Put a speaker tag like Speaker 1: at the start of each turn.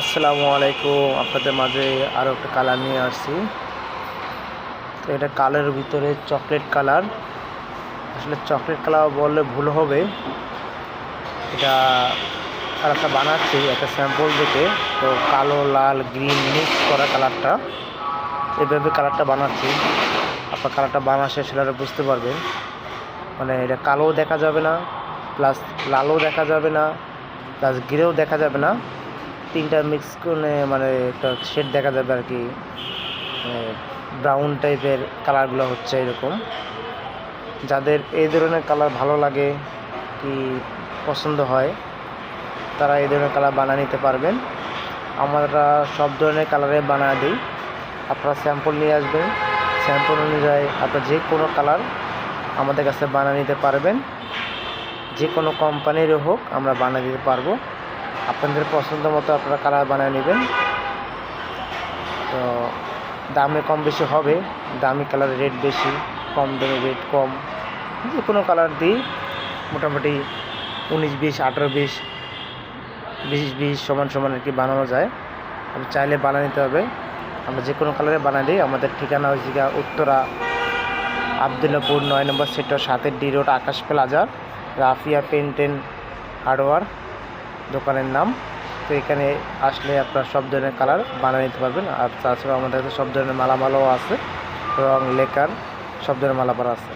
Speaker 1: আসসালামু আলাইকুম। আপনাদের মাঝে আরও একটা কালার নিয়ে আসছি। তো এটা কালারের ভিতরে চকলেট কালার। আসলে চকলেট কালার বললে ভুল হবে। এটা কালারটা বানাচ্ছি একটা স্যাম্পল দেখে। তো কালো লাল গ্রিন মিক্স করা কালারটা, এভাবে কালারটা বানাচ্ছি। আপনার কালারটা বানা শেষ হলে বুঝতে পারবেন। মানে এটা কালোও দেখা যাবে না, প্লাস লালও দেখা যাবে না, প্লাস গ্রেও দেখা যাবে না। তিনটা মিক্স করে মানে একটা শেড দেখা যাবে আর কি। ব্রাউন টাইপের কালারগুলো হচ্ছে এরকম। যাদের এই ধরনের কালার ভালো লাগে কি পছন্দ হয়, তারা এই ধরনের কালার বানিয়ে নিতে পারবেন। আমরা সব ধরনের কালারে বানিয়ে দিই। আপনারা স্যাম্পল নিয়ে আসবেন, স্যাম্পল অনুযায়ী আপনার যে কোনো কালার আমাদের কাছে বানিয়ে নিতে পারবেন। যে কোনো কোম্পানিরও হোক আমরা বানিয়ে দিতে পারবো। আপনাদের পছন্দ মতো আপনারা কালার বানিয়ে নেবেন। তো দামে কম বেশি হবে, দামি কালারের রেট বেশি, কম দামে রেট কম। যে কোনো কালার দিই মোটামুটি 19-20, 18-20, 20-20 সমান সমান আর কি বানানো যায়। আপনি চাইলে বানিয়ে নিতে হবে। আমরা যে কোনো কালারে বানাই দিই। আমাদের ঠিকানা হচ্ছে উত্তরা আবদুল্লাপুর 9 নম্বর sector 7 D road, Akash Plaza, Rafia Paint and Hardware দোকানের নাম। তো এখানে আসলে আপনারা সব ধরনের কালার বানিয়ে নিতে পারবেন। আর তাছাড়া আমাদের কাছে সব ধরনের মালামালও আছে, রং লেকার সব ধরনের মালামাল আছে।